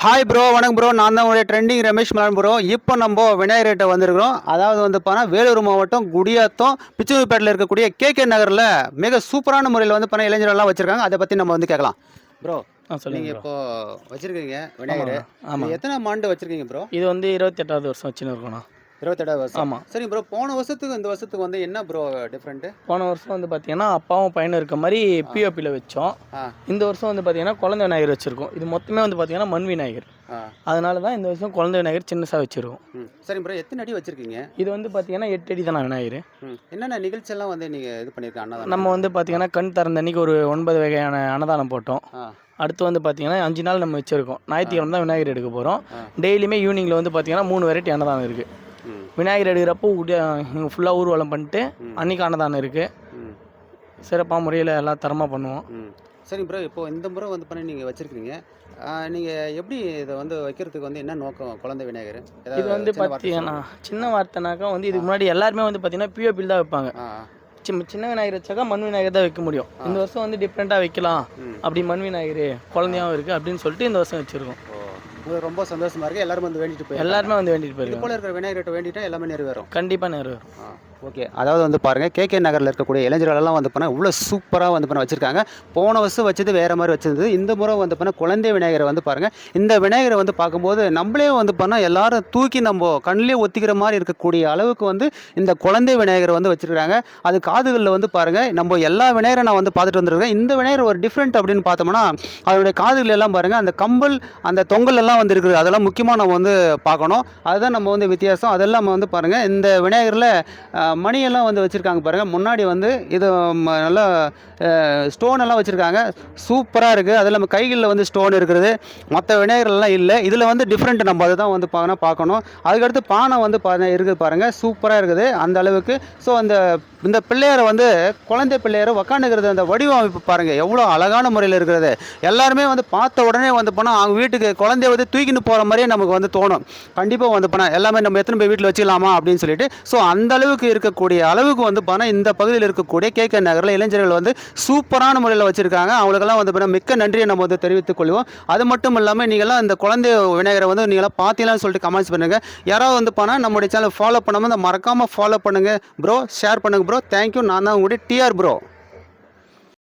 Hi bro, வணக்கம் bro. நான் தான் உங்களுடைய ட்ரெண்டிங் ரமேஷ் மலன் ப்ரோ. இப்போ நம்ம விநாயகர்கிட்ட வந்திருக்கிறோம். அதாவது வந்து பார்த்தா வேலூர் மாவட்டம் குடியாத்தம் பிச்சைப்பேட்டையில் இருக்கக்கூடிய கேகே நகரில் மிக சூப்பரான முறையில் வந்து பார்த்தா இளைஞர்கள்லாம் வச்சுருக்காங்க. அதை பற்றி நம்ம வந்து கேட்கலாம் ப்ரோ. சொல்லுங்க நீங்கள் ப்ரோ. இப்போ வச்சுருக்கீங்க விநாயகர். ஆமாம். எத்தனை ஆண்டு வச்சுருக்கீங்க ப்ரோ? இது வந்து 28வது வருஷம் வச்சுன்னு இருக்கோண்ணா. 28வது வருஷம். ஆமாம். சரி ப்ரோ, போன வருஷத்துக்கு இந்த வருஷத்துக்கு வந்து என்ன ப்ரோ டிஃப்ரெண்ட்டு? போன வருஷம் வந்து பார்த்தீங்கன்னா அப்பாவும் பையனும் இருக்க மாதிரி பிஓபியில் வச்சோம். ஆ இந்த வருஷம் வந்து பார்த்தீங்கன்னா குழந்தை விநாயகர் வச்சுருக்கோம். இது மொத்தமே வந்து பார்த்தீங்கன்னா மண் விநாயகர். ஆ அதனால தான் இந்த வருஷம் குழந்தை விநாயகர் சின்னசாக வச்சுருக்கோம். சரி ப்ரோ, எத்தனை அடி வச்சுருக்கீங்க? இது வந்து பார்த்தீங்கன்னா 8 அடி தானே விநாயகர். என்னென்ன நிகழ்ச்சியெல்லாம் வந்து நீங்கள் இது பண்ணியிருக்கீங்க அண்ணா? நம்ம வந்து பார்த்தீங்கன்னா கண் திறந்த அன்னைக்கு ஒரு 9 வகையான அன்னதானம் போட்டோம். அடுத்து வந்து பார்த்தீங்கன்னா 5 நாள் நம்ம வச்சுருக்கோம். ஞாயிற்றுக்கிழமை தான் விநாயகர் எடுக்க போகிறோம். டெய்லியுமே ஈவினிங்கில் வந்து பார்த்தீங்கன்னா 3 வெரைட்டி அன்னதானம் இருக்குது. விநாயகர் எடுக்கிறப்போ ஃபுல்லாக ஊர்வலம் பண்ணிட்டு அன்றைக்கி அன்னதானம் இருக்குது. சிறப்பாக முறையில் எல்லாம் தரமாக பண்ணுவோம். சரி ப்ரோ, இப்போ இந்த முறை வந்து பண்ணி நீங்கள் வச்சுருக்கீங்க. நீங்கள் எப்படி இதை வந்து வைக்கிறதுக்கு வந்து என்ன நோக்கம் குழந்தை விநாயகர்? இது வந்து பார்த்தீங்கன்னா சின்ன வார்த்தைனாக்கா வந்து இதுக்கு முன்னாடி எல்லாருமே வந்து பார்த்தீங்கன்னா பிஓபியில் தான் வைப்பாங்க. சின்ன விநாயகர் வச்சாக்கா மண் விநாயகர் தான் வைக்க முடியும். இந்த வருஷம் வந்து டிஃப்ரெண்ட்டாக வைக்கலாம், அப்படி மண் விநாயகர் குழந்தையாகவும் இருக்குது அப்படின்னு சொல்லிட்டு இந்த வருஷம் வச்சுருக்கோம். ரொம்ப சந்தோஷமா இருக்குது. எல்லாரும் வந்து வேண்டிட்டு போய் எல்லாருமே வந்து வேண்டிட்டு போயிருக்கோம். போல இருக்கிற விநாயகர்கிட்ட வேண்டிட்டா எல்லாமே நிறைவேறும். கண்டிப்பாக நிறைவேறும். ஓகே. அதாவது வந்து பாருங்கள், கேகே நகரில் இருக்கக்கூடிய இளைஞர்களெல்லாம் வந்து பண்ணால் இவ்வளோ சூப்பராக வந்து பண்ண வச்சுருக்காங்க. போன வருஷம் வச்சது வேறு மாதிரி வச்சுருந்தது. இந்த முறை வந்து பண்ணால் குழந்தை விநாயகரை வந்து பாருங்கள். இந்த விநாயகரை வந்து பார்க்கும்போது நம்மளே வந்து பண்ணால் எல்லாரும் தூக்கி நம்ம கண்ணிலே ஒத்திக்கிற மாதிரி இருக்கக்கூடிய அளவுக்கு வந்து இந்த குழந்தை விநாயகரை வந்து வச்சுருக்காங்க. அது காதுகளில் வந்து பாருங்கள், நம்ம எல்லா விநாயகரை நான் வந்து பார்த்துட்டு வந்துருக்கேன். இந்த விநாயகர் ஒரு டிஃப்ரெண்ட் அப்படின்னு பார்த்தோம்னா அதனுடைய காதுகள் எல்லாம் பாருங்கள், அந்த கம்பல் அந்த தொங்கல் எல்லாம் வந்து இருக்குது. அதெல்லாம் முக்கியமாக நம்ம வந்து பார்க்கணும். அதுதான் நம்ம வந்து வித்தியாசம். அதெல்லாம் நம்ம வந்து பாருங்கள், இந்த விநாயகரில் மணியெல்லாம் வந்து வச்சுருக்காங்க பாருங்கள். முன்னாடி வந்து இது நல்லா ஸ்டோன் எல்லாம் வச்சுருக்காங்க. சூப்பராக இருக்குது. அதில் நம்ம கைகளில் வந்து ஸ்டோன் இருக்கிறது. மற்ற விநாயகர்லாம் இல்லை. இதில் வந்து டிஃப்ரெண்ட் நம்ம அதை தான் வந்து பார்க்கணும். அதுக்கடுத்து பானை வந்து இருக்குது பாருங்கள், சூப்பராக இருக்குது அந்த அளவுக்கு. ஸோ இந்த பிள்ளையாரை வந்து குழந்தை பிள்ளையாரை உக்காந்துக்கிறது அந்த வடிவமைப்பு பாருங்கள் எவ்வளோ அழகான முறையில் இருக்கிறது. எல்லாருமே வந்து பார்த்த உடனே வந்து போனால் அவங்க வீட்டுக்கு குழந்தைய வந்து தூக்கின்னு போகிற மாதிரியே நமக்கு வந்து தோணும். கண்டிப்பாக வந்து போனால் எல்லாமே நம்ம எத்தனை போய் வீட்டில் வச்சுக்கலாமா அப்படின்னு சொல்லிட்டு. ஸோ அந்த அளவுக்கு இருக்கக்கூடிய அளவுக்கு வந்து போனால் இந்த பகுதியில் இருக்கக்கூடிய கேகே நகரில் இளைஞர்கள் வந்து சூப்பரான முறையில் வச்சுருக்காங்க. அவங்களுக்கெல்லாம் வந்து போனால் மிக்க நன்றியை நம்ம வந்து தெரிவித்துக் கொள்வோம். அது மட்டும் இல்லாமல் நீங்கள்லாம் இந்த குழந்தை விநாயகரை வந்து நீங்களாம் பார்த்தீங்களான்னு சொல்லிட்டு கமெண்ட்ஸ் பண்ணுங்கள். யாராவது வந்து போனால் நம்முடைய சேனல் ஃபாலோ பண்ணாமல் மறக்காமல் ஃபாலோ பண்ணுங்கள் ப்ரோ, ஷேர் பண்ணுங்கள் ப்ரோ. தேங்க்யூ. நான் தான் உங்களுடைய டிஆர் ப்ரோ.